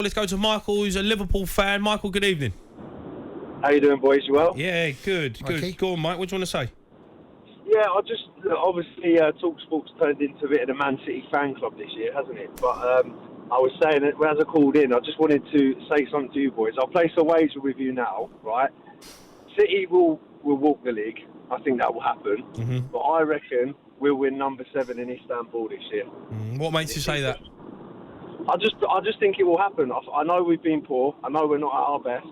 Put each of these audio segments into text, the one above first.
Let's go to Michael, who's a Liverpool fan. Michael, good evening. How you doing, boys? You well? Yeah, good. Okay. Go on, Mike. What do you want to say? Yeah, I just obviously talkSPORT's turned into a bit of the Man City fan club this year, hasn't it? But I was saying that as I called in, I just wanted to say something to you boys. I'll place a wager with you now, right? City will walk the league. I think that will happen. Mm-hmm. But I reckon we'll win number 7 in Istanbul this year. What makes you say that? I just think it will happen. I know we've been poor. I know we're not at our best.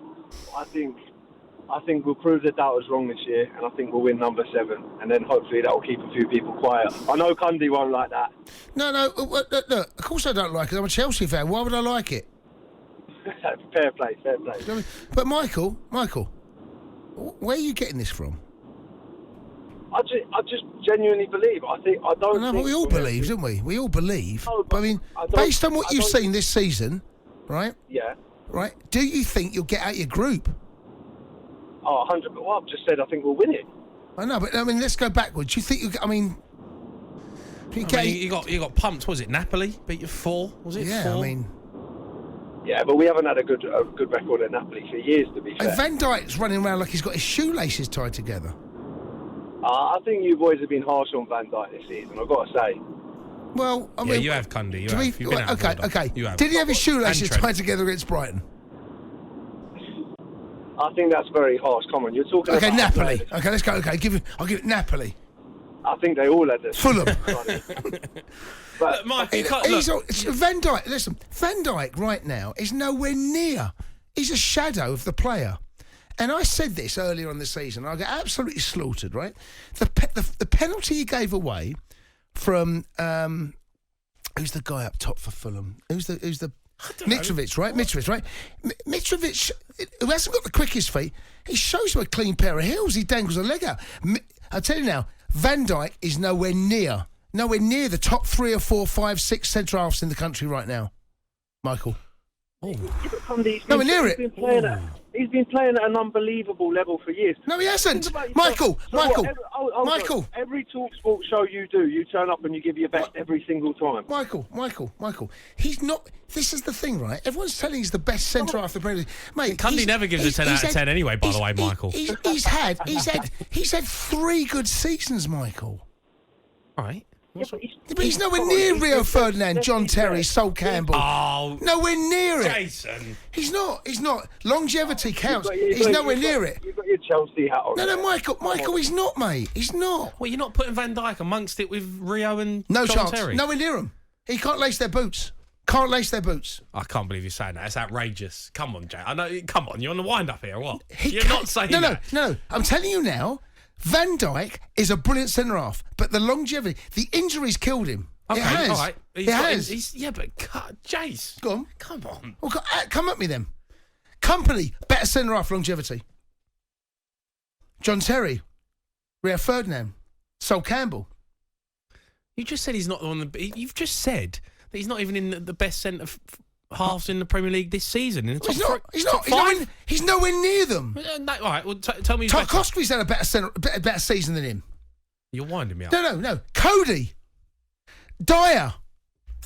But I think we'll prove the doubters wrong this year, and I think we'll win number 7, and then hopefully that will keep a few people quiet. I know Cundy won't like that. No, look, of course I don't like it. I'm a Chelsea fan. Why would I like it? Fair play. But Michael, where are you getting this from? I just genuinely believe. I don't. No, think but we all believe, don't we? We all believe. No, but I mean, based on what you've seen this season, right? Yeah. Right? Do you think you'll get out your group? Oh, 100%. Well, I've just said I think we'll win it. I know, but I mean, let's go backwards. Do you think you? I mean, You got pumped. Was it Napoli? Beat you 4? Was it? Yeah, 4? I mean. Yeah, but we haven't had a good record at Napoli for years, to be fair. Van Dijk's running around like he's got his shoelaces tied together. I think you boys have been harsh on Van Dijk this season, I've got to say. Well, I Yeah, mean, you have, Cundy. You have. You've been out of order. Okay. You have. Did he have his shoelaces And Trent. tied together against Brighton? I think that's very harsh. Come on, you're talking Okay, about... Napoli. Okay, let's go. Okay, I'll give it Napoli. I think they all had this. Fulham. But Look, Mike, you can't, look. Van Dijk, listen, Van Dijk right now is nowhere near. He's a shadow of the player. And I said this earlier on the season. I got absolutely slaughtered, right? The penalty he gave away from... who's the guy up top for Fulham? Who's the Mitrovic, right? Mitrovic, right? Mitrovic, who hasn't got the quickest feet, he shows you a clean pair of heels. He dangles a leg out. I'll tell you now, Van Dijk is nowhere near the top 3 or 4, 5, 6 centre halves in the country right now. Michael. Nowhere near it. He's been playing at an unbelievable level for years. No, he hasn't. Michael. Every talkSPORT show you do, you turn up and you give your best every single time. Michael. He's not. This is the thing, right? Everyone's telling he's the best centre half of the Premier League. Mate, Cundy never gives a 10 out of 10 anyway, by the way, Michael. He's had 3 good seasons, Michael. All right. But he's nowhere near Rio Ferdinand, John Terry, Sol Campbell. Oh, nowhere near it. Jason. He's not. Longevity counts. He's nowhere near it. You've got your Chelsea hat on. No, Michael, he's not, mate. He's not. Well, you're not putting Van Dijk amongst it with Rio and No John chance. Terry. Nowhere near him. He can't lace their boots. I can't believe you're saying that. It's outrageous. Come on, Jay. I know. Come on. You're on the wind up here, or what? He You're can't- not saying no, that. No. I'm telling you now, Van Dijk is a brilliant centre half, but the longevity, the injuries killed him. Okay, it has. all right. It has. Jace. Go on. Come on. Well, come at me then. Company, better centre half longevity. John Terry, Rio Ferdinand, Sol Campbell. You just said he's not the one. You've just said that he's not even in the best centre halves in the Premier League this season. In the top He's nowhere near them. No, all right. Well, tell me. Tarkowski's had a better season than him. You're winding me up. No. Cody, Dyer.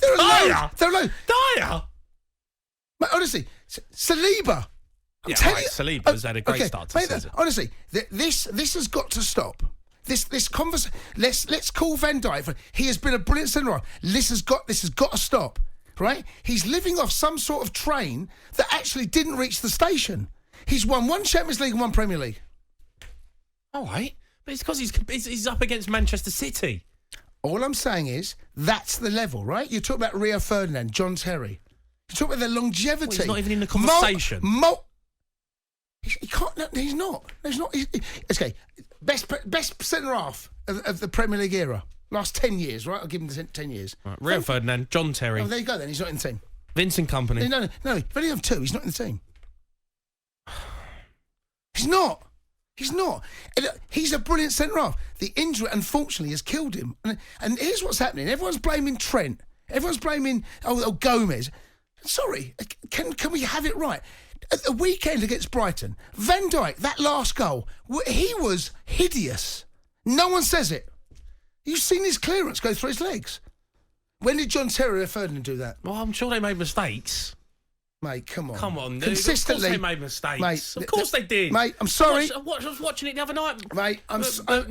They're alone. Dyer. Mate, honestly, Saliba. Saliba's had a great start to the season. Honestly, this has got to stop. This conversation. Let's call Van Dijk. He has been a brilliant centre half. This has got to stop. Right? He's living off some sort of train that actually didn't reach the station. He's won 1 Champions League and 1 Premier League. All right, but it's because he's up against Manchester City. All I'm saying is that's the level, right? You talk about Rio Ferdinand, John Terry. You talk about their longevity. Well, he's not even in the conversation. He can't. No, he's not. Okay. Best centre half of the Premier League era. Last 10 years, right? I'll give him 10 years. Right. Rio Ferdinand, John Terry. Oh, there you go then. He's not in the team. Vincent Kompany. No. If only have 2, he's not in the team. He's not. He's a brilliant centre-half. The injury, unfortunately, has killed him. And here's what's happening. Everyone's blaming Trent. Everyone's blaming Gomez. Sorry, can we have it right? At the weekend against Brighton, Van Dijk, that last goal, he was hideous. No one says it. You've seen his clearance go through his legs. When did John Terry Rio Ferdinand do that? Well, I'm sure they made mistakes. Mate, come on. Come on, dude. Consistently. Of course they made mistakes. Mate, of course they did. Mate, I'm sorry. I was watching it the other night. Mate,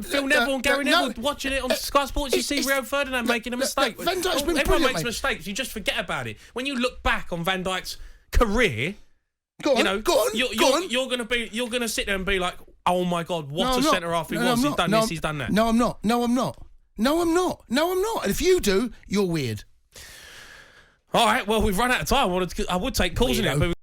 Phil Neville and Gary Neville watching it on Sky Sports. You see Rio Ferdinand making a mistake. Van Dijk's been Everyone brilliant, makes mate. mistakes. You just forget about it. When you look back on Van Dijk's career, Go on, you know, go on. you're gonna sit there and be like, oh my God, what No, a I'm not. centre half he No, was. I'm He's not. done No, this. He's done that. No, I'm not. No, I'm not. No, I'm not. No, I'm not. And if you do, you're weird. All right. Well, we've run out of time. I would take calls in it, but